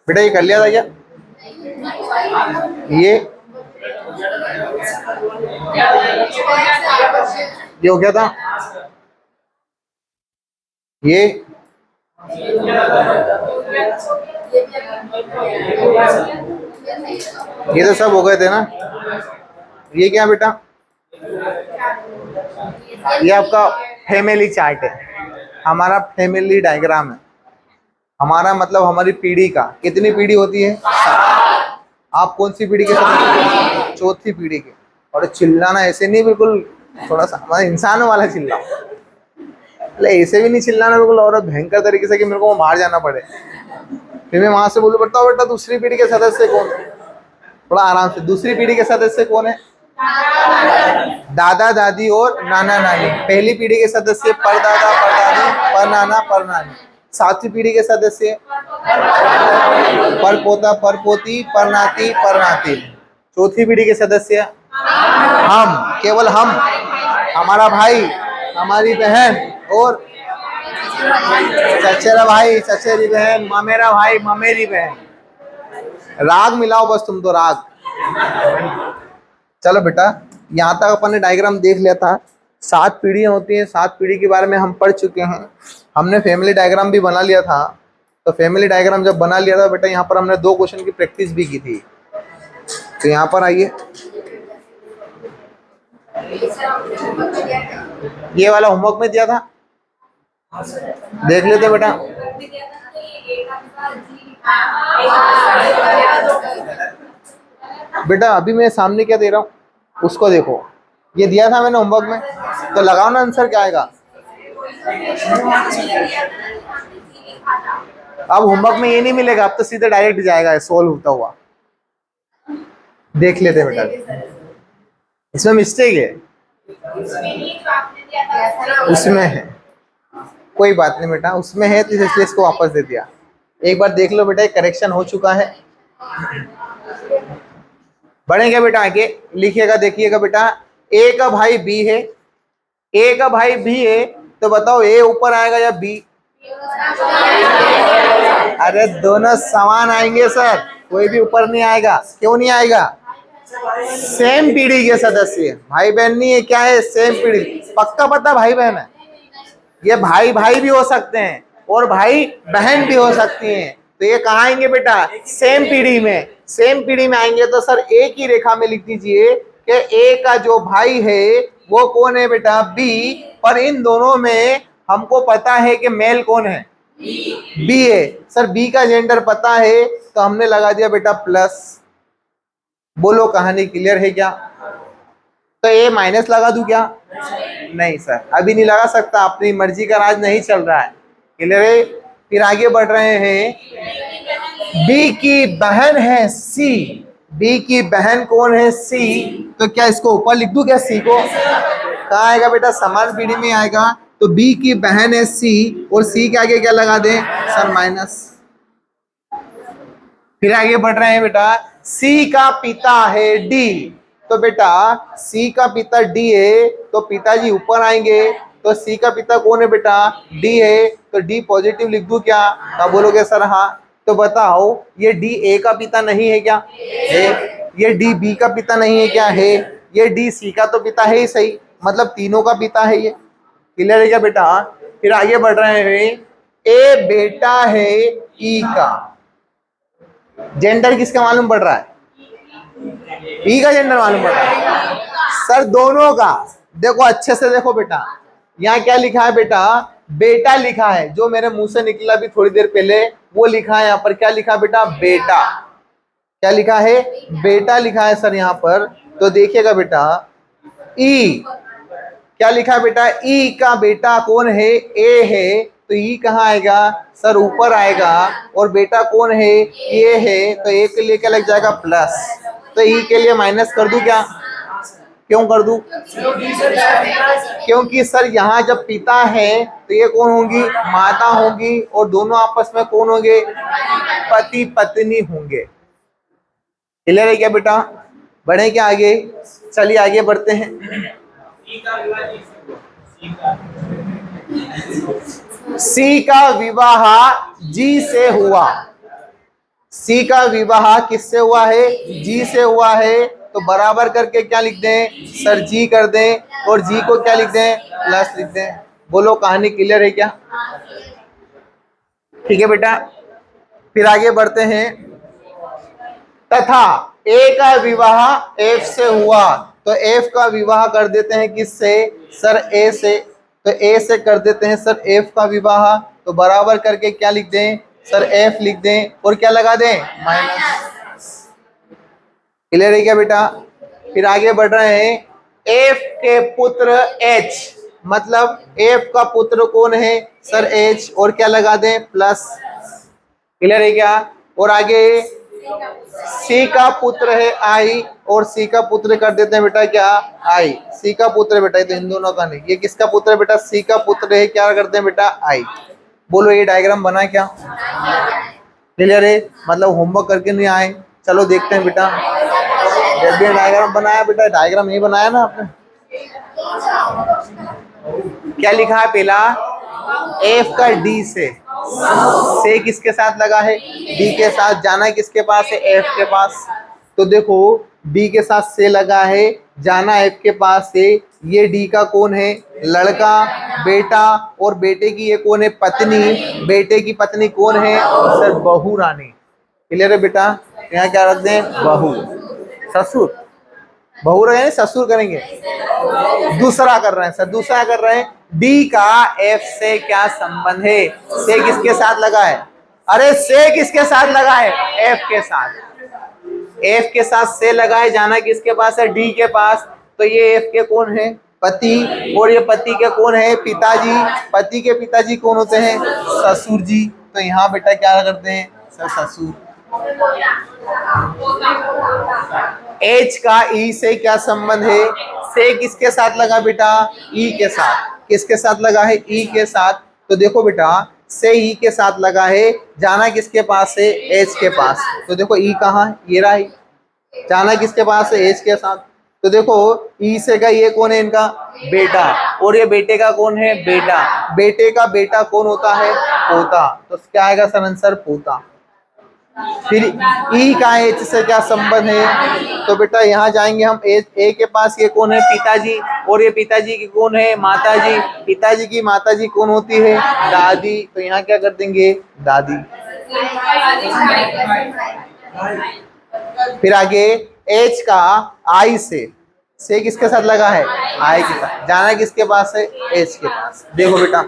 बेटा ये कर लिया था क्या? ये हो गया था। ये तो सब हो गए थे ना। ये क्या बेटा? ये आपका फैमिली चार्ट है, हमारा फैमिली डायग्राम है। हमारा मतलब हमारी पीढ़ी का, कितनी पीढ़ी होती है? आप कौन सी पीढ़ी के साथ? चौथी पीढ़ी के। और चिल्लाना ऐसे नहीं, बिल्कुल थोड़ा सा मतलब इंसानों वाला चिल्लाओ, ऐसे भी नहीं चिल्लाना बिल्कुल और भयंकर तरीके से कि मेरे को बाहर जाना पड़े। फिर मैं वहां से बोलूं बेटा बेटा दूसरी पीढ़ी के सदस्य कौन? थोड़ा आराम से। दूसरी पीढ़ी के सदस्य कौन है? दादा दादी और नाना नानी। पहली पीढ़ी के सदस्य परदादा परदादी परनाना परनानी। सातवीं पीढ़ी के सदस्य परपोता परपोती परनाती परनाती। चौथी पीढ़ी के सदस्य हम, केवल हम, हमारा भाई, हमारी बहन और चचेरा भाई चचेरी बहन, ममेरा भाई ममेरी बहन। राग मिलाओ बस तुम तो, राग। चलो बेटा, यहाँ तक अपन ने डायग्राम देख लिया था। 7 पीढ़ियां होती हैं, 7 पीढ़ी के बारे में हम पढ़ चुके हैं। हमने फैमिली डायग्राम भी बना लिया था। तो फैमिली डायग्राम जब बना लिया था बेटा, यहाँ पर हमने 2 क्वेश्चन की प्रैक्टिस भी की थी। तो यहाँ पर आइए, ये वाला होमवर्क में दिया था, देख लेते बेटा। बेटा अभी मैं सामने क्या दे रहा हूँ उसको देखो। ये दिया था मैंने होमवर्क में, तो लगाओ ना आंसर क्या आएगा। अब होमवर्क में ये नहीं मिलेगा, अब तो सीधे डायरेक्ट जाएगा सोल्व होता हुआ। देख लेते बेटा, इसमें मिस्टेक है, उसमें है, कोई बात नहीं बेटा, उसमें है तो इसलिए इसको वापस दे दिया। एक बार देख लो बेटा, करेक्शन हो चुका है। बढ़ेगा बेटा आगे, लिखिएगा, देखिएगा बेटा। ए का भाई बी है, ए का भाई बी है, तो बताओ ए ऊपर आएगा या बी? अरे दोनों समान आएंगे सर, कोई भी ऊपर नहीं आएगा। क्यों नहीं आएगा? सेम पीढ़ी के सदस्य, भाई बहन नहीं है, क्या है? सेम पीढ़ी। पक्का पता भाई बहन है? ये भाई भाई भी हो सकते हैं और भाई बहन भी हो सकती हैं। तो ये कहाँ आएंगे बेटा? सेम पीढ़ी में। सेम पीढ़ी में आएंगे तो सर एक ही रेखा में लिख दीजिए कि ए का जो भाई है वो कौन है बेटा? बी। पर इन दोनों में हमको पता है कि मेल कौन है? बी है। सर बी का जेंडर पता है, तो हमने लगा दिया बेटा प्लस। बोलो कहानी क्लियर है क्या? तो ए माइनस लगा दूं क्या? नहीं सर, अभी नहीं लगा सकता, अपनी मर्जी का राज नहीं चल रहा है। क्लियर है? फिर आगे बढ़ रहे हैं। बी की बहन है सी। बी की बहन कौन है? सी। तो क्या इसको ऊपर लिख दूं क्या सी को? कहाँ आएगा बेटा? समान पीढ़ी में आएगा। तो बी की बहन है सी, और सी के आगे क्या लगा दें सर? माइनस। फिर आगे बढ़ रहे हैं बेटा, सी का पिता है डी। तो बेटा सी का पिता डी है, तो पिताजी ऊपर आएंगे। तो सी का पिता कौन है बेटा? डी है। तो डी पॉजिटिव लिख दूं क्या? क्या बोलोगे सर? हाँ। तो बताओ, ये डी ए का पिता नहीं है क्या? है। ये डी बी का पिता नहीं है क्या? है। ये डी सी का तो पिता है ही सही, मतलब तीनों का पिता है ये। क्लियर है क्या बेटा? फिर आगे बढ़ रहे हैं, ए बेटा है ई का जेंडर किसका मालूम पड़ रहा है? ई का जेंडर मालूम पड़ रहा है सर, दोनों का। देखो अच्छे से देखो बेटा, यहाँ क्या लिखा है बेटा? बेटा लिखा है, जो मेरे मुंह से निकला भी थोड़ी देर पहले वो लिखा है यहाँ पर। क्या लिखा बेटा? बेटा। क्या लिखा है? बेटा लिखा है सर यहाँ पर। तो देखिएगा बेटा, ई क्या लिखा है बेटा? ई का बेटा कौन है? ए है। तो ई कहाँ आएगा सर? ऊपर आएगा। और बेटा कौन है? ए है। तो ए के लिए क्या लग जाएगा? प्लस। तो ई के लिए माइनस कर दूं क्या? क्यों कर दूं? क्योंकि सर यहाँ जब पिता है तो ये कौन होंगी? माता होंगी। और दोनों आपस में कौन होंगे? पति पत्नी होंगे। क्लियर है क्या बेटा? बढ़े क्या आगे? चलिए आगे बढ़ते हैं। सी का विवाह जी से हुआ। सी का विवाह किससे हुआ है? जी से हुआ है। तो बराबर करके क्या लिख दें सर? जी कर दें। और जी को क्या लिख दें? प्लस लिख दें। बोलो कहानी क्लियर है क्या? ठीक है बेटा, फिर आगे बढ़ते हैं। तथा ए का विवाह एफ से हुआ। तो एफ का विवाह कर देते हैं किससे सर? ए से। तो ए से कर देते हैं सर एफ का विवाह। तो बराबर करके क्या लिख दें सर? एफ लिख दें। और क्या लगा दें? माइनस। क्लियर है क्या बेटा? फिर आगे बढ़ रहे हैं। एफ के पुत्र एच, मतलब एफ का पुत्र कौन है सर? एच। और क्या लगा दें? प्लस। क्लियर है क्या? और आगे सी का पुत्र है आई। और सी का पुत्र कर देते हैं बेटा क्या? आई। सी का पुत्र है बेटा, ये तो इन दोनों का नहीं। ये किसका पुत्र है बेटा? सी का पुत्र है। क्या करते हैं बेटा? आई। बोलो ये डायग्राम बना क्या? क्लियर है? मतलब होमवर्क करके नहीं आए? चलो देखते हैं बेटा। जब भी डायग्राम बनाया बेटा, डायग्राम नहीं बनाया ना आपने? क्या लिखा है? पहला एफ का डी से किसके साथ लगा है? डी के साथ। जाना किसके पास है? एफ के पास। तो देखो डी के साथ से लगा है, जाना एफ के पास है। ये डी का कौन है? लड़का, बेटा। और बेटे की ये कौन है? पत्नी। बेटे की पत्नी कौन है सर? बहू रानी। क्लियर है बेटा? यहाँ क्या रख दें? बहू। ससुर, बहू रहे हैं ससुर करेंगे। दूसरा कर रहे हैं सर, दूसरा कर रहे हैं। डी का एफ से क्या संबंध है? से किसके साथ लगा है? अरे से किसके साथ लगा है? एफ के साथ। एफ के साथ से लगा है, जाना किसके पास है? डी के पास। तो ये एफ के कौन है? पति। और ये पति के कौन है? पिताजी। पति के पिताजी कौन होते हैं? ससुर जी। तो यहाँ बेटा क्या करते हैं सर? ससुर। एच का ई से क्या संबंध है? से किसके साथ लगा बेटा? ई के साथ। किसके साथ लगा है? ई के साथ। तो देखो बेटा, से ई के साथ लगा है, जाना किसके पास है? एच के पास। तो देखो ई कहाँ है? ये रहा। जाना किसके पास है? एच के साथ। तो देखो ई से का ये कौन है? इनका बेटा। और ये बेटे का कौन है? बेटा। बेटे का बेटा कौन होता है? पोता। तो क्या आएगा सर आंसर? पोता। फिर ई का एच से क्या संबंध है? तो बेटा यहाँ जाएंगे हम। ए के पास ये कौन है? पिताजी। और ये पिताजी की कौन है? माताजी। पिताजी की माताजी कौन होती है? दादी। तो यहाँ क्या कर देंगे? दादी। फिर आगे एच का आई से किसके साथ लगा है? आई के साथ। जाना किसके पास है? एच के पास। देखो बेटा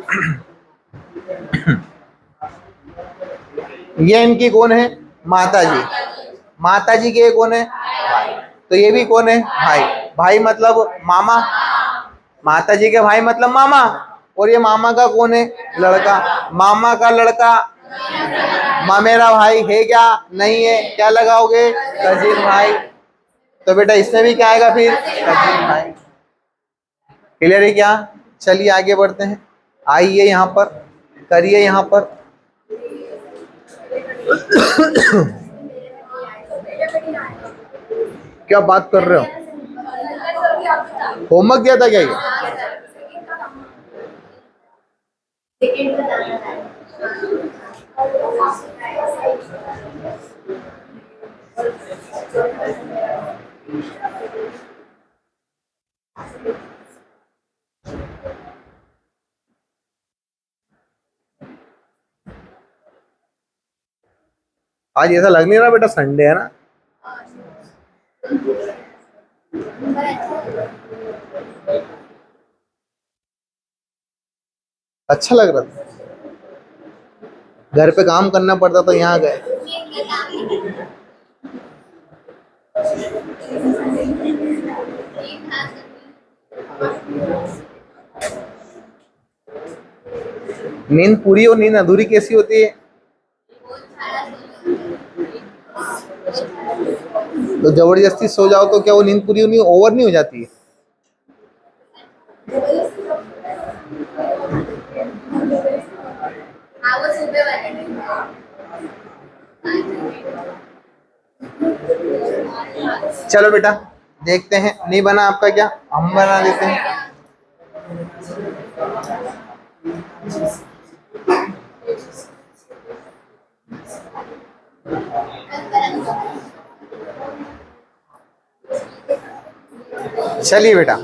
ये इनकी कौन है? माता जी। माता जी के कौन है? भाई। तो ये भी कौन है? भाई। भाई मतलब मामा। माता जी के भाई मतलब मामा। और ये मामा का कौन है? लड़का। मामा का लड़का मामेरा भाई है क्या? नहीं है। क्या लगाओगे? कजिन भाई। तो बेटा इसमें भी क्या आएगा फिर? कजिन भाई। क्लियर है क्या? चलिए आगे बढ़ते हैं। आइए यहाँ पर, करिए यहाँ पर। क्या बात कर रहे हो? होमवर्क दिया था क्या ये? आज ऐसा लग नहीं रहा बेटा संडे है ना। अच्छा लग रहा था, घर पे काम करना पड़ता तो यहाँ गए। नींद पूरी और नींद अधूरी कैसी होती है? तो जबरदस्ती सो जाओ तो क्या वो नींद पूरी नहीं, ओवर नहीं हो जाती है? चलो बेटा देखते हैं, नहीं बना आपका क्या, हम बना देते हैं। चलिए बेटा,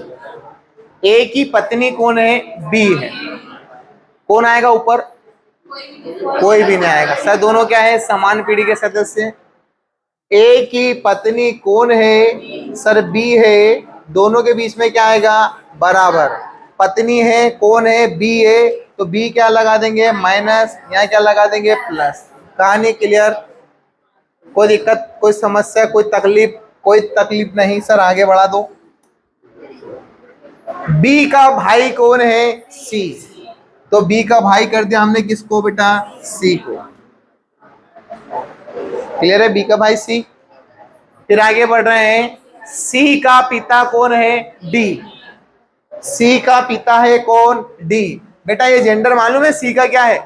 ए की पत्नी कौन है? बी है। कौन आएगा ऊपर? कोई भी नहीं आएगा सर। दोनों क्या है? समान पीढ़ी के सदस्य। ए की पत्नी कौन है? सर बी है। दोनों के बीच में क्या आएगा? बराबर। पत्नी है, कौन है? बी है, तो बी क्या लगा देंगे? माइनस। यहाँ क्या लगा देंगे? प्लस। कहानी क्लियर? कोई दिक्कत, कोई समस्या, कोई तकलीफ? कोई तकलीफ नहीं सर, आगे बढ़ा दो। बी का भाई कौन है? सी। तो बी का भाई कर दिया हमने किसको बेटा? सी को। क्लियर है? बी का भाई सी। फिर आगे बढ़ रहे हैं। सी का पिता कौन है? डी। सी का पिता है कौन? डी। बेटा ये जेंडर मालूम है सी का क्या है?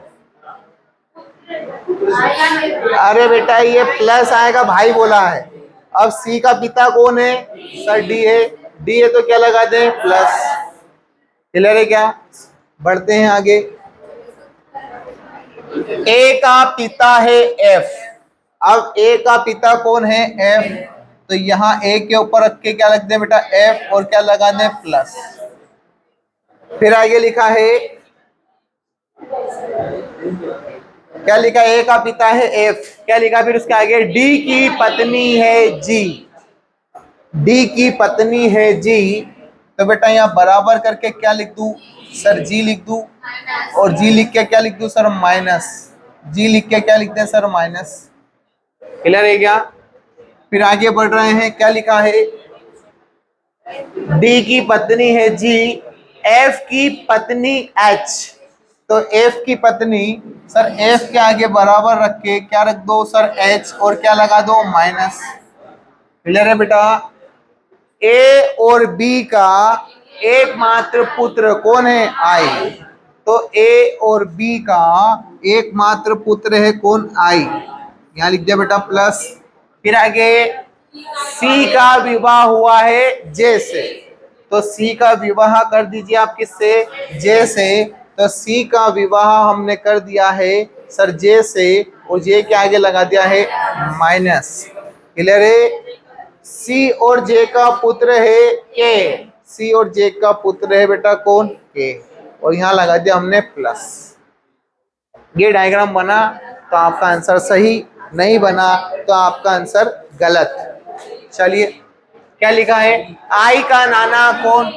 अरे बेटा ये प्लस आएगा, भाई बोला है। अब सी का पिता कौन है? सर डी है। डी है तो क्या लगा दें? प्लस। क्लियर है क्या? बढ़ते हैं आगे। ए का पिता है एफ। अब ए का पिता कौन है? एफ। तो यहाँ ए के ऊपर रख के क्या रख दें बेटा? एफ, और क्या लगा दें? प्लस। फिर आगे लिखा है, क्या लिखा? ए का पिता है एफ, क्या लिखा फिर उसके आगे? डी की पत्नी है जी। डी की पत्नी है जी। तो बेटा यहाँ बराबर करके क्या लिख दूं? सर जी लिख दूं, और जी लिख के क्या लिख दूं सर? माइनस। जी लिख के क्या लिख दें सर? माइनस। क्लियर है क्या? फिर आगे बढ़ रहे हैं, क्या लिखा है? डी की पत्नी है जी, एफ की पत्नी एच। तो एफ की पत्नी, सर एफ के आगे बराबर रख के क्या रख दो सर? एच, और क्या लगा दो? माइनस। क्लियर है बेटा? ए और बी का एकमात्र पुत्र कौन है? आई। तो ए और बी का एकमात्र पुत्र है कौन? आई। यहाँ लिख दिया बेटा प्लस। फिर आगे, सी का विवाह हुआ है जे से। तो सी का विवाह कर दीजिए आप किससे? जे से। तो सी का विवाह हमने कर दिया है सर जे से, और जे के आगे लगा दिया है माइनस। क्लियर है? सी और जे का पुत्र है के। सी और जे का पुत्र है बेटा कौन? के। और यहाँ लगा दिया हमने प्लस। ये डायग्राम बना तो आपका आंसर सही, नहीं बना तो आपका आंसर गलत। चलिए, क्या लिखा है? आई का नाना कौन?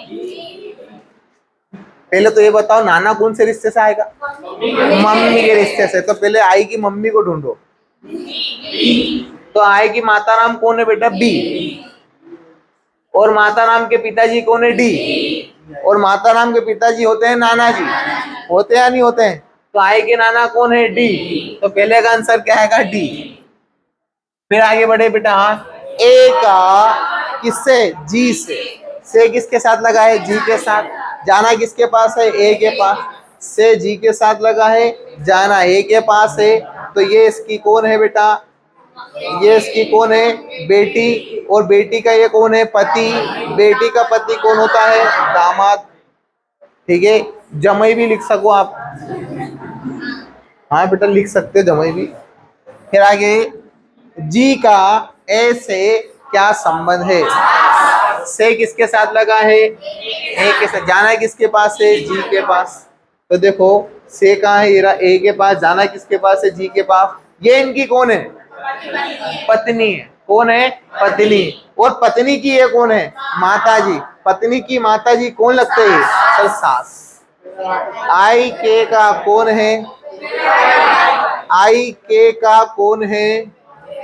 पहले तो ये बताओ, नाना कौन से रिश्ते से आएगा? मम्मी के रिश्ते से। तो पहले आई की मम्मी को ढूंढो। तो आई की माता नाम कौन है बेटा? बी। और माता नाम के पिताजी कौन है? डी। और माता नाम के पिताजी होते हैं नाना जी, होते हैं या नहीं होते हैं? तो आई के नाना कौन है? डी। तो पहले का आंसर क्या आएगा? डी। फिर आगे बढ़े बेटा। हाँ, ए का किससे? जी से किसके साथ लगा है? जी के साथ। जाना किसके पास है? ए के पास। से जी के साथ लगा है, जाना ए के पास है। तो ये इसकी कौन है बेटा? ये इसकी कौन है? बेटी। और बेटी का ये कौन है? पति। बेटी का पति कौन होता है? दामाद। ठीक है, जमाई भी लिख सको आप। हाँ बेटा लिख सकते हो जमाई भी। फिर आगे, जी का ए से क्या संबंध है? से किसके साथ लगा है? ए के साथ। जाना है किसके पास है? जी के पास। तो देखो से कहाँ है? ए के पास। जाना किसके पास है? जी के पास। ये इनकी कौन है? पत्नी है। कौन है? पत्नी। और पत्नी की ये कौन है? माता जी। पत्नी की माता जी कौन लगते हैं? सर सास। आई के का कौन है? आई के का कौन है?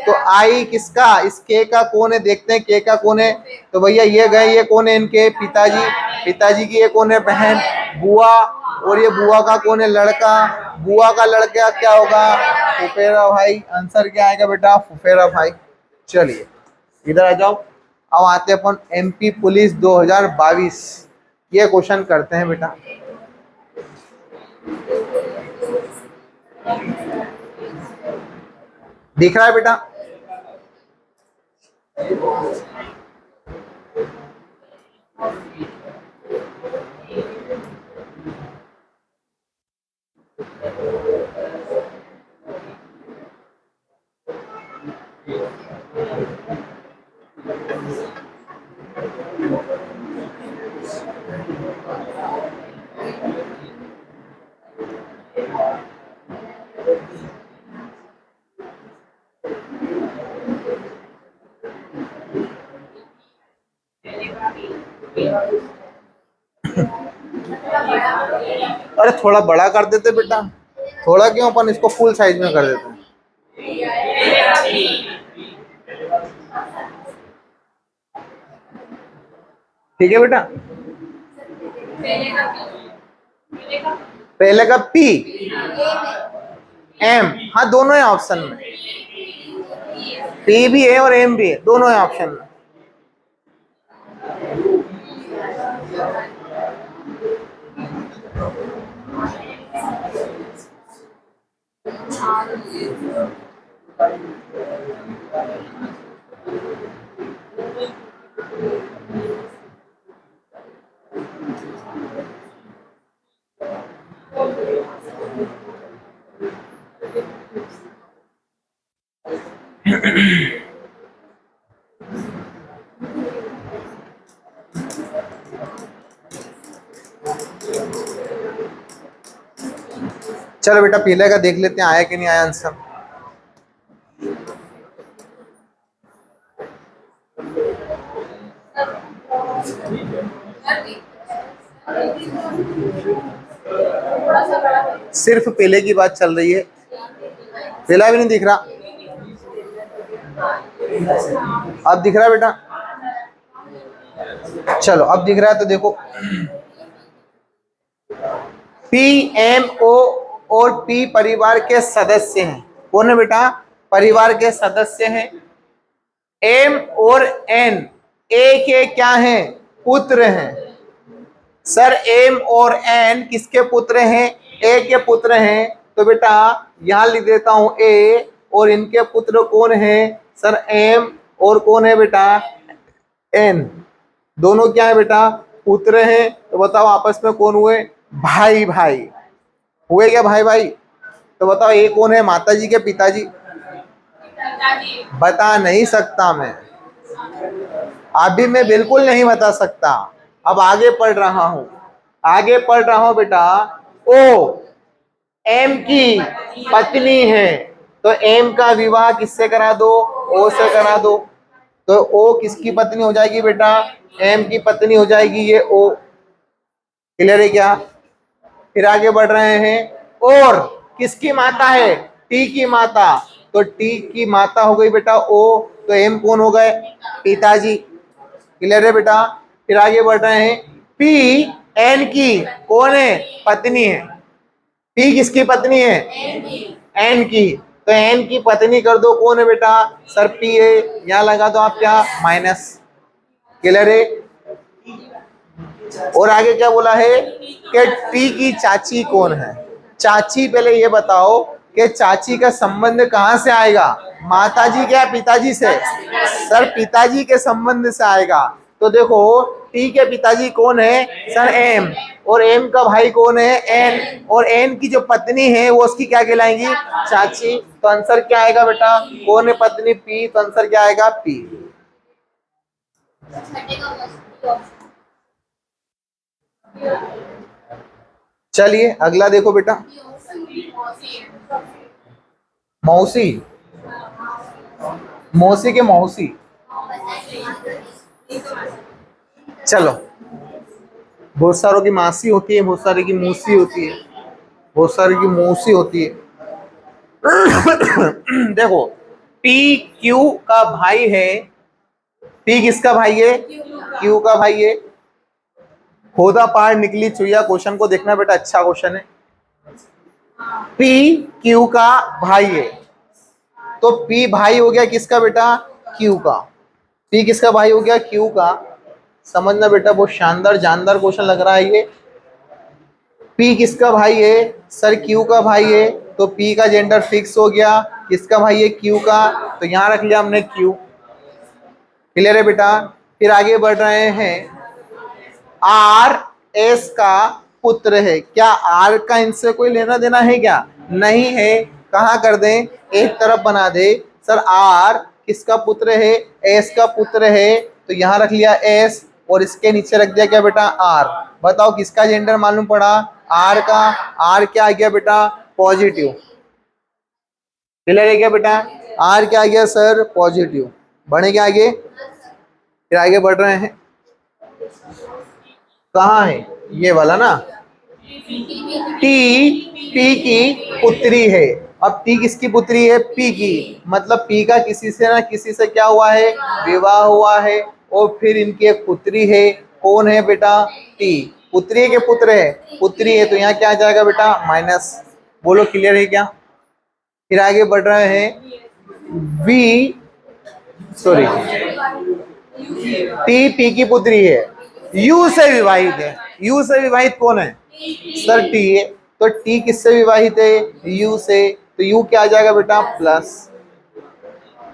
तो आई किसका? इस के का कौन है? देखते हैं के का कौन है। तो भैया ये गए, ये कौन है? इनके पिताजी। पिताजी की ये कौन है? बहन, बुआ। और ये बुआ का कौन है? लड़का। बुआ का लड़का क्या होगा? फुफेरा भाई। आंसर क्या आएगा बेटा? फुफेरा भाई। चलिए इधर आ जाओ। अब आते हैं अपन एमपी पुलिस 2022। ये क्वेश्चन करते हैं बेटा। दिख रहा है बेटा? अरे थोड़ा बड़ा कर देते बेटा। थोड़ा क्यों, अपन इसको फुल साइज में कर देते हैं। ठीक है बेटा। पहले का पी, एम। हाँ दोनों है ऑप्शन में। पी भी है और एम भी है, दोनों है ऑप्शन में। चलो बेटा पीले का देख लेते हैं आया कि नहीं आया आंसर। सिर्फ पीले की बात चल रही है, पीला भी नहीं दिख रहा। अब दिख रहा है बेटा? चलो अब दिख रहा है तो देखो। पी, एम, ओ और पी परिवार के सदस्य हैं। कौन है बेटा? परिवार के सदस्य हैं। एम और एन ए के क्या हैं? पुत्र हैं। सर एम और एन किसके पुत्र हैं? ए के पुत्र हैं। तो बेटा यहां लिख देता हूं ए, और इनके पुत्र कौन है? सर एम, और कौन है बेटा? एन। दोनों क्या है बेटा? पुत्र हैं। तो बताओ आपस में कौन हुए? भाई भाई हुए क्या? भाई भाई। तो बताओ ये कौन है? माता जी के पिताजी? बता नहीं सकता मैं, अभी मैं बिल्कुल नहीं बता सकता। अब आगे पढ़ रहा हूं, आगे पढ़ रहा हूं बेटा। ओ एम की पत्नी है, तो एम का विवाह किससे करा दो? ओ से करा दो। तो ओ किसकी पत्नी हो जाएगी बेटा? एम की पत्नी हो जाएगी ये ओ। क्लियर है क्या? फिर आगे बढ़ रहे हैं। और किसकी माता है? टी की माता। तो टी की माता हो गई बेटा ओ, तो एम कौन हो गए? पिताजी। क्लियर है बेटा? फिर आगे बढ़ रहे हैं। पी एन की कौन है? पत्नी है। पी किसकी पत्नी है? एन की। तो एन की पत्नी कर दो, कौन है बेटा? सर पी है। यहां लगा दो आप क्या? माइनस। क्लियर है? और आगे क्या बोला है कि टी की चाची कौन है? चाची, पहले ये बताओ कि चाची का संबंध कहां से आएगा? माताजी क्या पिताजी से? सर पिताजी के संबंध से आएगा। तो देखो टी के पिताजी कौन है? Sir M. और एम का भाई कौन है? एन। और एन की जो पत्नी है वो उसकी क्या कहलाएंगी? चाची। तो आंसर क्या आएगा बेटा? कौन है पत्नी? पी। तो आंसर क्या आएगा? पी। चलिए अगला देखो बेटा। मौसी। मौसी के मौसी। चलो, बहुत सारों की मासी होती है, बहुत सारे की मौसी होती है, बहुत सारे की मौसी होती है। देखो, पी क्यू का भाई है। पी किसका भाई है? क्यू का भाई है। होदा पहाड़ निकली चुईया, क्वेश्चन को देखना बेटा, अच्छा क्वेश्चन है। पी क्यू का भाई है, तो पी भाई हो गया किसका बेटा? क्यू का। पी किसका भाई हो गया? क्यू का। समझना बेटा, बहुत शानदार जानदार क्वेश्चन लग रहा है ये। पी किसका भाई है? सर क्यू का भाई है, तो पी का जेंडर फिक्स हो गया। किसका भाई है? क्यू का, तो यहां रख लिया हमने क्यू। क्लियर है बेटा? फिर आगे बढ़ रहे हैं। आर एस का पुत्र है। क्या आर का इनसे कोई लेना देना है क्या? नहीं है। कहाँ कर दें? एक तरफ बना दे। सर आर किसका पुत्र है? एस का पुत्र है, तो यहां रख लिया एस, और इसके नीचे रख दिया क्या बेटा? आर। बताओ किसका जेंडर मालूम पड़ा? आर का। आर क्या आ गया बेटा? पॉजिटिव। क्लियर है क्या बेटा? आर क्या आ गया सर? पॉजिटिव। बढ़ेंगे आगे, फिर आगे बढ़ रहे हैं। कहाँ है? ये वाला ना। टी पी की पुत्री है। अब टी किसकी पुत्री है? पी की। मतलब पी का किसी से ना किसी से क्या हुआ है? विवाह हुआ है, और फिर इनकी एक पुत्री है। कौन है बेटा? टी। पुत्री के पुत्र है, पुत्री है, तो यहाँ क्या आ जाएगा बेटा? माइनस। बोलो क्लियर है क्या? फिर आगे बढ़ रहे हैं। वी सॉरी, टी पी की पुत्री है, यू से विवाहित है। यू से विवाहित कौन है? सर टी है। तो टी किससे विवाहित है? यू से, तो यू क्या आ जाएगा बेटा? प्लस।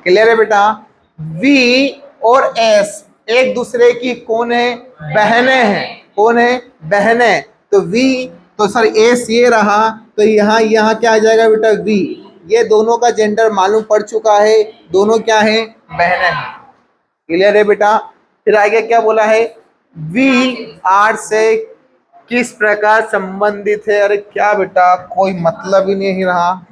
क्लियर है बेटा? वी और एस एक दूसरे की कौन है? बहने हैं। कौन है? बहने। तो वी, तो सर एस ये रहा, तो यहाँ यहाँ क्या आ जाएगा बेटा? वी। ये दोनों का जेंडर मालूम पड़ चुका है, दोनों क्या है? बहने हैं। क्लियर है बेटा? फिर आगे क्या बोला है? वी आर से किस प्रकार संबंधित है? अरे क्या बेटा, कोई मतलब ही नहीं रहा।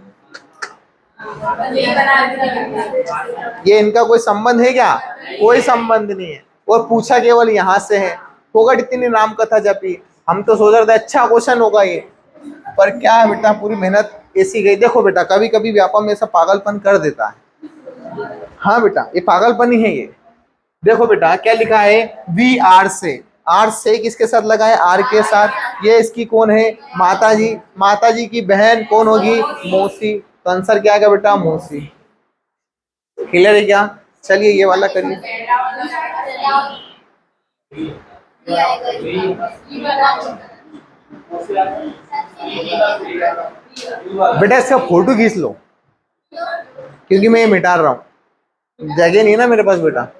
ये इनका कोई संबंध है क्या? कोई संबंध नहीं है, और पूछा केवल यहां से है। फोगट इतनी राम कथा जपी, हम तो सोच रहे थे अच्छा क्वेश्चन होगा ये, पर क्या है बेटा, पूरी मेहनत ऐसी गई। देखो बेटा, कभी कभी व्यापम में ऐसा पागलपन कर देता है। हाँ बेटा, ये पागलपन ही है ये। देखो बेटा क्या लिखा है? वी आर से। आर से किसके साथ लगा है? आर के साथ। ये इसकी कौन है? माता जी। माता जी की बहन कौन होगी? मौसी। तो आंसर क्या आएगा बेटा? मौसी। क्लियर है क्या? चलिए ये वाला करिए बेटा, इसका फोटो खींच लो, क्योंकि मैं ये मिटा रहा हूँ, जगह नहीं है ना मेरे पास बेटा।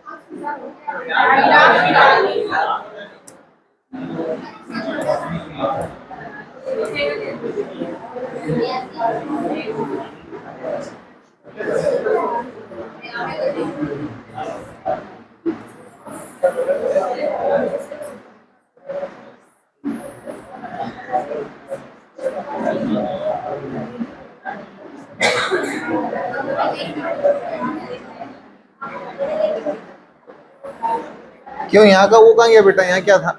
क्यों, यहाँ का वो कहाँ गया बेटा? यहाँ क्या था?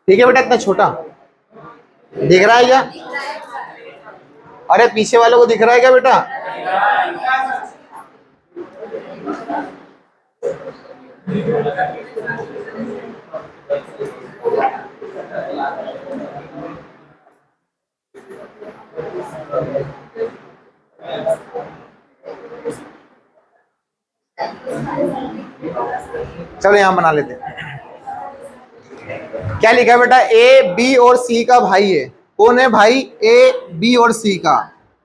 ठीक है बेटा, इतना छोटा दिख रहा है क्या? अरे पीछे वालों को दिख रहा है क्या बेटा? चलो यहां बना लेते हैं। क्या लिखा है बेटा? ए बी और सी का भाई है। कौन है भाई? ए बी और सी का।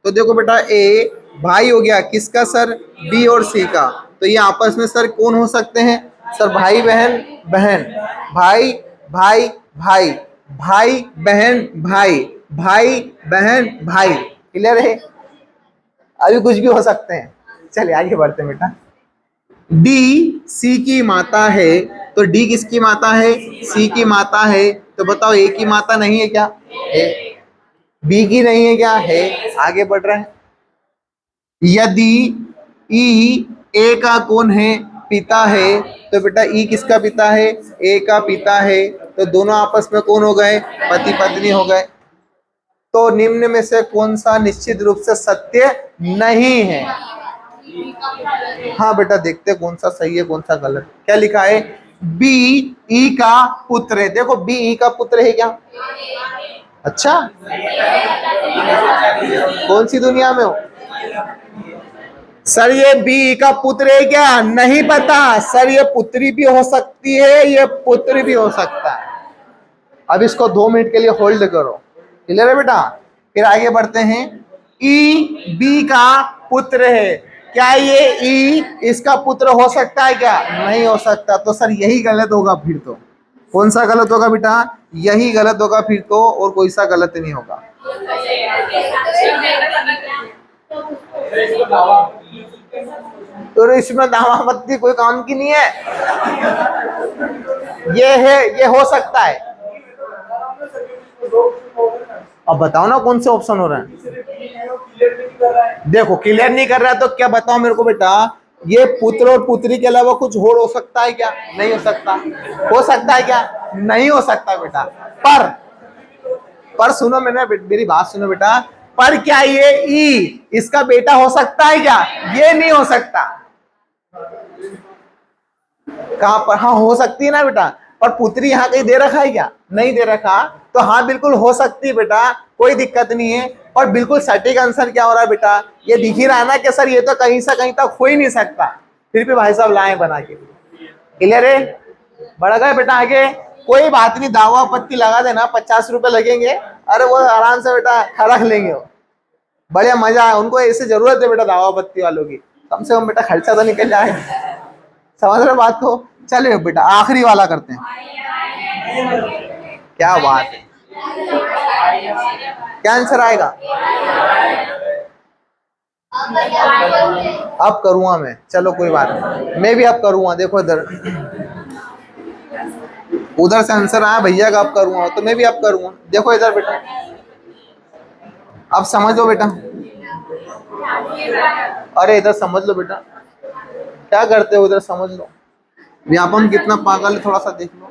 तो देखो बेटा, ए भाई हो गया किसका सर? बी और सी का। तो ये आपस में सर कौन हो सकते हैं? सर भाई बहन बहन, भाई भाई भाई, भाई बहन भाई, भाई बहन भाई। क्लियर है? अभी कुछ भी हो सकते हैं। चलिए आगे बढ़ते हैं बेटा। डी सी की माता है, तो डी किसकी माता है? सी की माता है। तो बताओ ए की माता नहीं है क्या? है। बी की नहीं है क्या? है। आगे बढ़ रहे हैं। यदि ई ए का कौन है? पिता है। तो बेटा ई किसका पिता है? ए का पिता है। तो दोनों आपस में कौन हो गए? पति पत्नी हो गए। तो निम्न में से कौन सा निश्चित रूप से सत्य नहीं है? हाँ बेटा देखते हैं कौन सा सही है कौन सा गलत। क्या लिखा है? बी ई का पुत्र है। देखो बी ई का पुत्र है क्या? अच्छा, कौन सी दुनिया में हो? सर ये बी का पुत्र है क्या? नहीं पता सर, ये पुत्री भी हो सकती है, ये पुत्र भी हो सकता है। अब इसको 2 मिनट के लिए होल्ड करो। क्लियर है बेटा? फिर आगे बढ़ते हैं। ई बी का पुत्र है, क्या ये ई इसका पुत्र हो सकता है क्या? नहीं हो सकता। तो सर यही गलत होगा फिर तो। कौन सा गलत होगा बेटा? यही गलत होगा फिर तो, और कोई सा गलत नहीं होगा। तो इसमें दामापत्ति कोई काम की नहीं है। ये है, ये हो सकता है। अब बताओ ना कौन से ऑप्शन हो रहे हैं। देखो क्लियर नहीं कर रहा तो क्या बताओ मेरे को बेटा? ये पुत्र और पुत्री के अलावा कुछ और हो सकता है क्या? नहीं हो सकता। हो सकता है क्या? नहीं हो सकता बेटा। पर सुनो, मेरी बात सुनो बेटा। पर क्या ये ई इसका बेटा हो सकता है क्या? ये नहीं हो सकता। कहां पर? हाँ हो सकती है ना बेटा। पर पुत्री यहाँ कहीं दे रखा है क्या? नहीं दे रखा। तो हाँ बिल्कुल हो सकती है बेटा, कोई दिक्कत नहीं है। और बिल्कुल सटीक आंसर क्या हो रहा है बेटा? ये दिख ही रहा है ना कि सर ये तो कहीं से कहीं तक हो ही नहीं सकता। फिर भी भाई साहब लाए बना के। क्लियर है? बढ़ गए बेटा आगे। कोई बात नहीं, दावा आपत्ति लगा देना, 50 रुपए लगेंगे। अरे वो आराम से बेटा रख लेंगे वो। बढ़िया मजा है उनको, ऐसे जरूरत है बेटा दावा आपत्ति वालों की। कम से कम बेटा खर्चा तो निकल जाए। समझ रहे बात को? चलिए बेटा आखिरी वाला करते हैं। क्या बात है, क्या आंसर आएगा? अब करूंगा मैं, चलो कोई बात नहीं, मैं भी अब करूंगा। देखो इधर उधर से आंसर आया भैया का, अब करूंगा तो मैं भी अब करूंगा। देखो इधर बेटा, अब समझ लो बेटा। अरे इधर समझ लो बेटा, क्या करते हो उधर समझ लो। व्यापम कितना पागल है थोड़ा सा देख लो।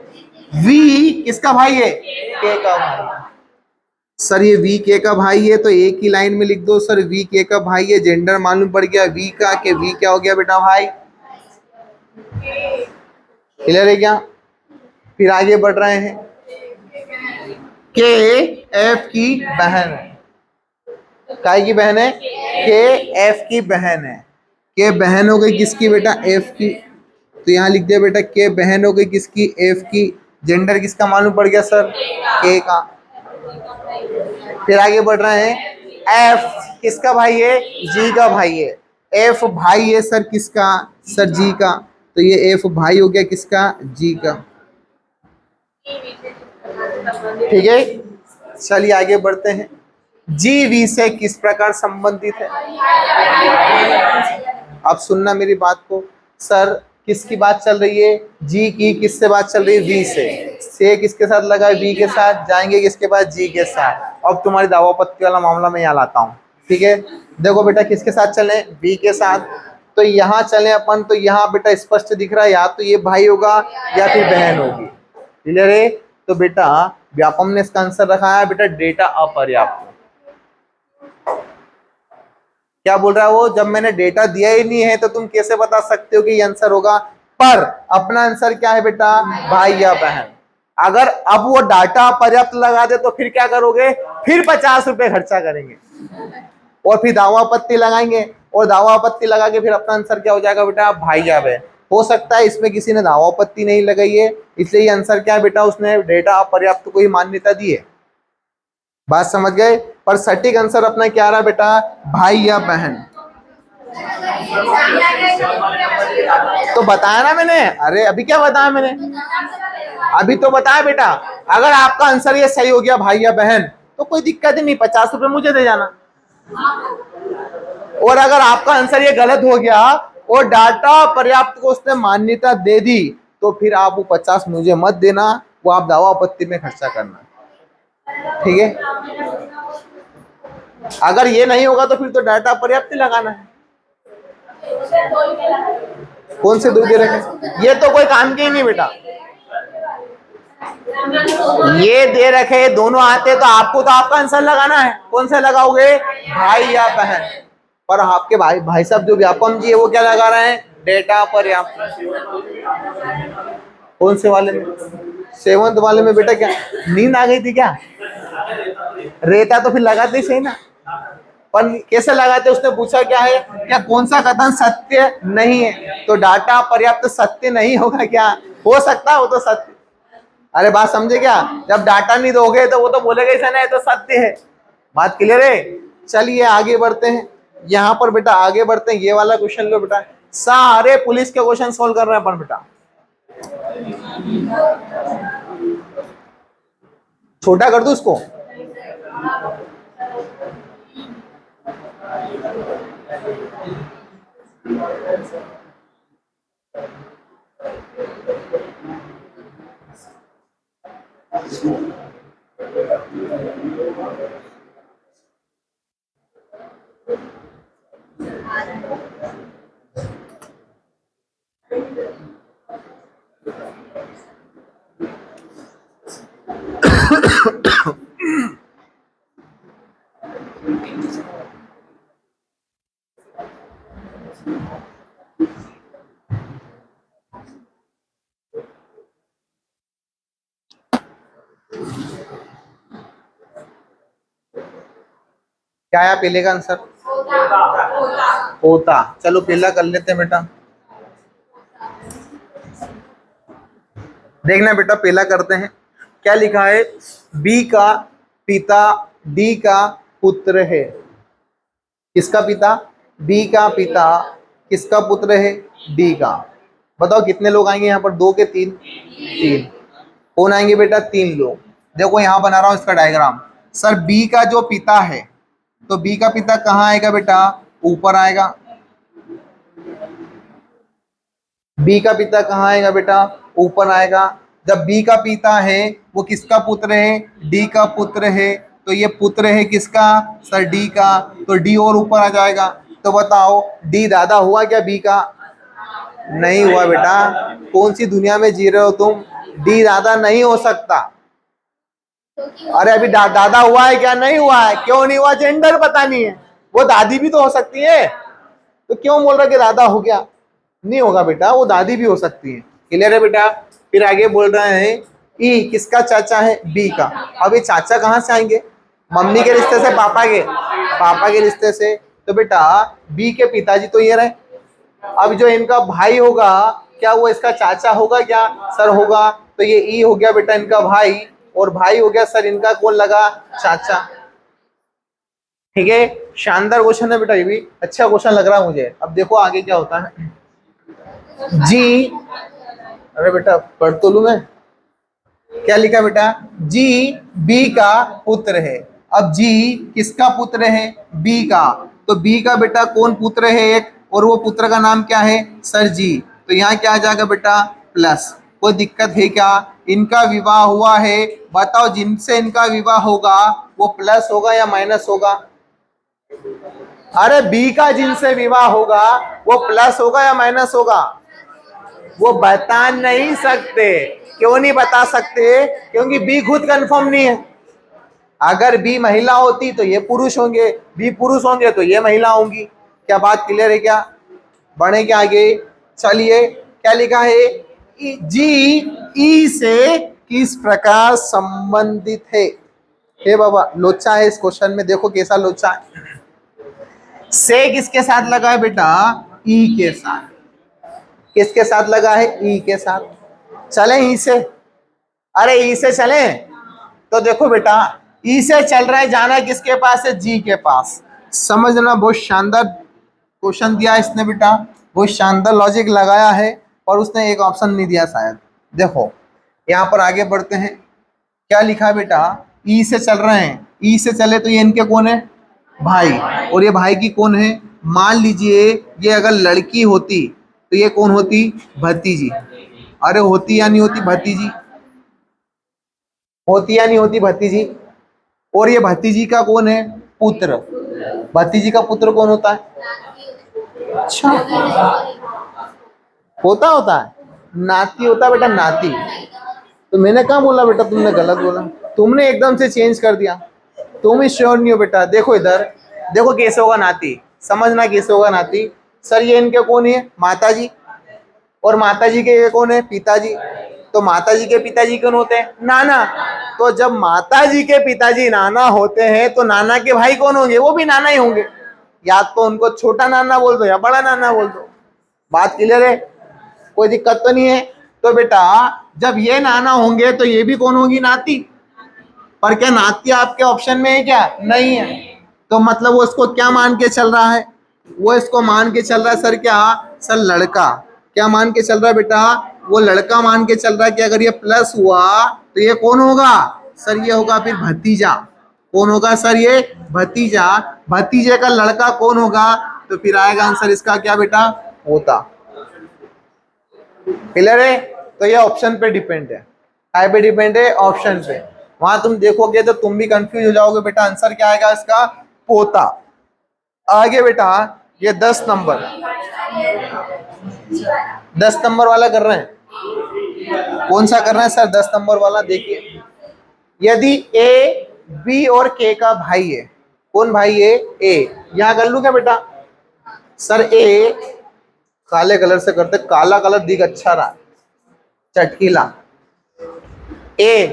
वी किसका भाई है? के का भाई। सर ये वी के का भाई है तो एक ही लाइन में लिख दो सर वी के का भाई है। जेंडर मालूम पड़ गया वी का, के वी क्या हो गया बेटा? भाई। क्लियर है क्या? फिर आगे बढ़ रहे हैं। के एफ की बहन है। काय की बहन है? के एफ की बहन है। के बहन हो गई किसकी बेटा? एफ की। तो यहाँ लिख दिया बेटा के बहन हो गई किसकी? एफ की। जेंडर किसका मालूम पड़ गया सर? के का। फिर आगे बढ़ रहे हैं। एफ किसका भाई है? जी का भाई है। एफ भाई है सर किसका? सर जी का। तो ये एफ भाई हो गया किसका? जी का। ठीक है, चलिए आगे बढ़ते हैं। जी वी से किस प्रकार संबंधित है? अब सुनना मेरी बात को। सर किसकी बात चल रही है? जी की। किससे बात चल रही है? वी से किसके साथ लगा है? वी के साथ। जाएंगे किसके पास? जी के साथ। अब तुम्हारी दावापत्ती वाला मामला में यहाँ लाता हूँ। ठीक है, देखो बेटा किसके साथ चले? वी के साथ। तो यहाँ चले अपन, तो यहाँ बेटा स्पष्ट दिख रहा है, या तो ये भाई होगा या फिर बहन होगी। क्लियर है? तो बेटा व्यापम ने इसका आंसर रखा है बेटा डेटा अपर्याप्त। क्या बोल रहा है वो? जब मैंने डेटा दिया ही नहीं है तो तुम कैसे बता सकते हो कि ये आंसर होगा? पर अपना आंसर क्या है बेटा? भाई या बहन। अगर अब वो डाटा पर्याप्त लगा दे तो फिर क्या करोगे? फिर 50 रुपए खर्चा करेंगे और फिर दावा आपत्ति लगाएंगे, और दावा आपत्ति लगा के फिर अपना आंसर क्या हो जाएगा बेटा? भाई या बहन। हो सकता है इसमें किसी ने दावा आपत्ति नहीं लगाई है, इसलिए ये आंसर क्या है बेटा? उसने डेटा अपर्याप्त को ही मान्यता दी है। बात समझ गए? पर सटीक आंसर अपना क्या रहा बेटा? भाई या बहन। तो बताया ना मैंने, अरे अभी क्या बताया मैंने, अभी तो बताया बेटा। अगर आपका आंसर ये सही हो गया भाई या बहन तो कोई दिक्कत ही नहीं, 50 रुपए मुझे दे जाना। और अगर आपका आंसर ये गलत हो गया और डाटा पर्याप्त को उसने मान्यता दे दी तो फिर आप वो 50 मुझे मत देना, वो आप दावा आपत्ति में खर्चा करना, ठीक है। अगर ये नहीं होगा तो फिर तो डाटा पर्याप्त लगाना है। कौन से दो दे रखे, ये तो कोई काम के ही नहीं बेटा। ये दे रखे दोनों आते तो आपको तो आपका आंसर लगाना है, कौन सा लगाओगे, भाई या बहन। पर आपके भाई साहब जो व्यापम जी है वो क्या लगा रहे हैं, डेटा पर्याप्त। कौन से वाले में, सेवंत वाले में बेटा क्या नींद आ गई थी क्या, रेता तो फिर लगाते सही ना, पर कैसे लगाते, उसने पूछा क्या है, क्या कौन सा कथन सत्य नहीं है, तो डाटा पर्याप्त सत्य नहीं होगा क्या, हो सकता है वो तो सत्य। अरे बात समझे क्या, जब डाटा नहीं दोगे तो वो तो बोलेगा ऐसा नहीं तो सत्य है। बात क्लियर है। चलिए आगे बढ़ते हैं, यहाँ पर बेटा आगे बढ़ते हैं, ये वाला क्वेश्चन लो बेटा, सारे पुलिस के क्वेश्चन सोल्व कर रहे हैं अपन बेटा। छोटा कर दो उसको, क्या आया पहले का आंसर, होता। चलो पहला कर लेते हैं बेटा, देखना बेटा पहला करते हैं। क्या लिखा है, बी का पिता डी का पुत्र है, किसका पिता, बी का पिता किसका पुत्र है, डी का। बताओ कितने लोग आएंगे यहाँ पर, दो के तीन, तीन। कौन आएंगे बेटा, तीन लोग। देखो यहाँ बना रहा हूँ इसका डायग्राम। सर बी का जो पिता है, तो बी का पिता कहाँ आएगा बेटा, ऊपर आएगा। बी का पिता कहाँ आएगा बेटा, ऊपर आएगा। जब बी का पिता है वो किसका पुत्र है, डी का पुत्र है, तो ये पुत्र है किसका, सर डी का, तो डी और ऊपर आ जाएगा। तो बताओ डी दादा हुआ क्या बी का, नहीं हुआ बेटा। कौन सी दुनिया में जी रहे हो तुम, डी दादा नहीं हो सकता। अरे अभी दादा हुआ है क्या, नहीं हुआ है, क्यों नहीं हुआ, जेंडर पता नहीं है, वो दादी भी तो हो सकती है, तो क्यों बोल रहा कि दादा हो गया, नहीं होगा बेटा, वो दादी भी हो सकती है। क्लियर है बेटा। फिर आगे बोल रहे हैं ई किसका चाचा है, बी का। अब ये चाचा कहाँ से आएंगे, मम्मी के रिश्ते से, पापा के रिश्ते से, तो बेटा बी के पिताजी तो ये रहे। अब जो इनका भाई होगा क्या वो इसका चाचा होगा क्या, सर होगा, तो ये ई हो गया बेटा इनका भाई, और भाई हो गया सर इनका कौन लगा, चाचा। ठीक है, शानदार क्वेश्चन है बेटा, ये भी अच्छा क्वेश्चन लग रहा है मुझे। अब देखो आगे क्या होता है, जी, अरे बेटा पढ़ तो लू मैं, क्या लिखा बेटा, जी बी का पुत्र है। अब जी किसका पुत्र है, बी का, तो बी का बेटा कौन पुत्र है एक, और वो पुत्र का नाम क्या है, सर जी। तो यहाँ क्या आ जाएगा बेटा, प्लस। कोई दिक्कत है क्या, इनका विवाह हुआ है, बताओ जिनसे इनका विवाह होगा वो प्लस होगा या माइनस होगा, अरे बी का जिनसे विवाह होगा वो प्लस होगा या माइनस होगा, वो बता नहीं सकते। क्यों नहीं बता सकते, क्योंकि बी खुद कंफर्म नहीं है। अगर बी महिला होती तो ये पुरुष होंगे, बी पुरुष होंगे तो ये महिला होंगी। क्या बात क्लियर है क्या, बढ़े क्या आगे। चलिए क्या लिखा है, जी ई से किस प्रकार संबंधित है। हे बाबा लोचा है इस क्वेश्चन में, देखो कैसा लोचा है। से किसके साथ लगा है बेटा, ई के साथ। किसके साथ लगा है, ई के साथ। चले ई से, अरे ई से चले, तो देखो बेटा ई से चल रहा है, जाना किसके पास है, जी के पास। समझना बहुत शानदार क्वेश्चन दिया इसने बेटा, वो शानदार लॉजिक लगाया है, और उसने एक ऑप्शन नहीं दिया शायद। देखो यहाँ पर आगे बढ़ते हैं, क्या लिखा है बेटा, ई से चल रहे हैं, ई से चले तो ये इनके कौन है, भाई, और ये भाई की कौन है, मान लीजिए ये अगर लड़की होती तो ये कौन होती, भतीजी। अरे होती या नहीं होती भतीजी, होती या नहीं होती भतीजी। और ये भतीजी का कौन है, पुत्र। भतीजी का पुत्र कौन होता है, अच्छा होता है, नाती होता है बेटा, नाती। तो मैंने कहा बोला बेटा, तुमने गलत बोला, तुमने एकदम से चेंज कर दिया, तुम ही श्योर नहीं हो बेटा। देखो इधर, देखो कैसे होगा नाती, समझना कैसे होगा नाती। सर ये इनके कौन है, माताजी, और माताजी के ये कौन है, पिताजी। तो माताजी के पिताजी कौन होते हैं, नाना। तो जब माताजी के पिताजी नाना होते हैं तो नाना के भाई कौन होंगे, वो भी नाना ही होंगे। या तो उनको छोटा नाना बोल दो या बड़ा नाना बोल दो। बात क्लियर है, कोई दिक्कत तो नहीं है। तो बेटा जब ये नाना होंगे तो ये भी कौन होगी, नाती। पर क्या नाती आपके ऑप्शन में है क्या, नहीं है। तो मतलब वो इसको क्या मान के चल रहा है, वो इसको मान के चल रहा है सर क्या, सर लड़का। क्या मान के चल रहा है बेटा, वो लड़का मान के चल रहा है कि अगर ये प्लस हुआ तो ये कौन होगा, सर ये होगा फिर भतीजा। कौन होगा सर, ये भतीजा। भतीजे का लड़का कौन होगा, तो फिर आएगा आंसर इसका क्या बेटा, पोता। क्लियर है। तो ये ऑप्शन पे डिपेंड है, काय पे डिपेंड है, ऑप्शन पे। वहां तुम देखोगे तो तुम भी कंफ्यूज हो जाओगे बेटा, आंसर क्या आएगा इसका, पोता। आगे बेटा ये 10 नंबर, 10 नंबर वाला कर रहे हैं। कौन सा कर रहे हैं सर, 10 नंबर वाला। देखिए यदि ए बी और के का भाई है, कौन भाई है, ए। यहां कर लू क्या बेटा, सर ए काले कलर से करते, काला कलर दिख अच्छा रहा, चटकीला। ए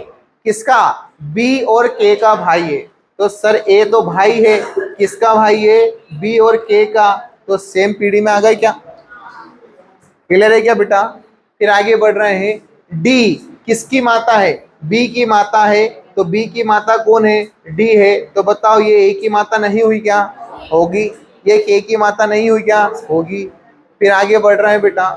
किसका, बी और के का भाई है। तो सर ए तो भाई है, किसका भाई है, बी और के का। तो सेम पीढ़ी में आ गए क्या, क्लियर है क्या बेटा। फिर आगे बढ़ रहे हैं, डी किसकी माता है, बी की माता है। तो बी की माता कौन है, डी है। तो बताओ ये ए की माता नहीं हुई क्या, होगी। ये के की माता नहीं हुई क्या, होगी। फिर आगे बढ़ रहे हैं बेटा,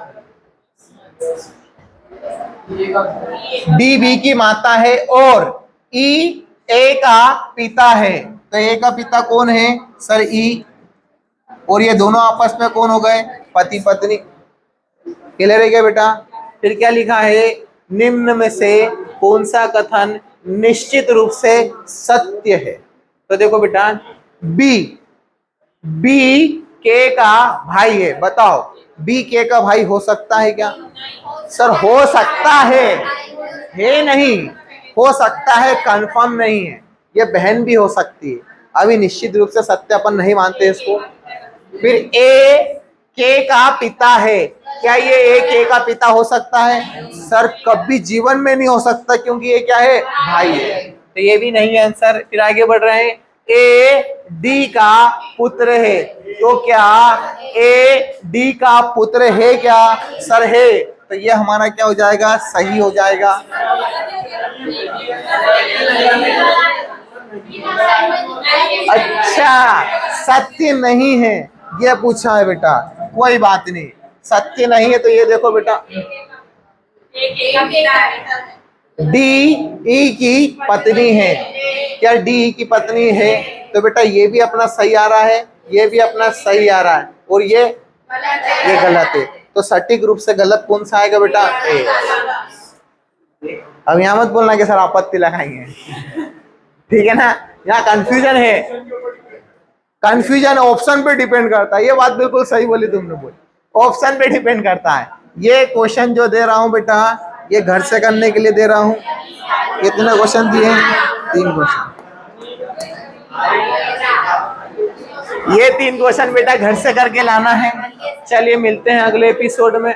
डी बी की माता है और ई ए का पिता है। तो ए का पिता कौन है, सर ई। और ये दोनों आपस में कौन हो गए, पति पत्नी। क्लियर है क्या बेटा। फिर क्या लिखा है, निम्न में से कौन सा कथन निश्चित रूप से सत्य है। तो देखो बेटा, बी, बी के का भाई है। बताओ बी के का भाई हो सकता है क्या, सर हो सकता है नहीं, हो सकता है, कंफर्म नहीं है। ये बहन भी हो सकती है, अभी निश्चित रूप से सत्य अपन नहीं मानते इसको। फिर ए के का पिता है, क्या ये ए के का पिता हो सकता है, सर कभी जीवन में नहीं हो सकता, क्योंकि ये क्या है, भाई है। तो ये भी नहीं है आंसर। फिर आगे बढ़ रहे हैं, ए डी का पुत्र है। तो क्या ए डी का पुत्र है क्या, सर है। तो ये हमारा क्या हो जाएगा, सही हो जाएगा। अच्छा सत्य नहीं है ये पूछा है बेटा, कोई बात नहीं, सत्य नहीं है। तो ये देखो बेटा, डी ई की पत्नी है, क्या डी ई की पत्नी है। तो बेटा ये भी अपना सही आ रहा है, ये भी अपना सही आ रहा है, और ये गलत है। तो सटीक रूप से गलत कौन सा आएगा बेटा, ए। अब यहाँ मत बोलना कि सर आपत्ति लगाएंगे, ठीक है ना। यहाँ कंफ्यूजन है, कंफ्यूजन ऑप्शन पे डिपेंड करता है। ये बात बिल्कुल सही बोली तुमने, बोली ऑप्शन पे डिपेंड करता है। ये क्वेश्चन जो दे रहा हूँ बेटा, ये घर से करने के लिए दे रहा हूँ। कितने क्वेश्चन दिए हैं, 3 क्वेश्चन। ये 3 क्वेश्चन बेटा घर से करके लाना है। चलिए मिलते हैं अगले एपिसोड में।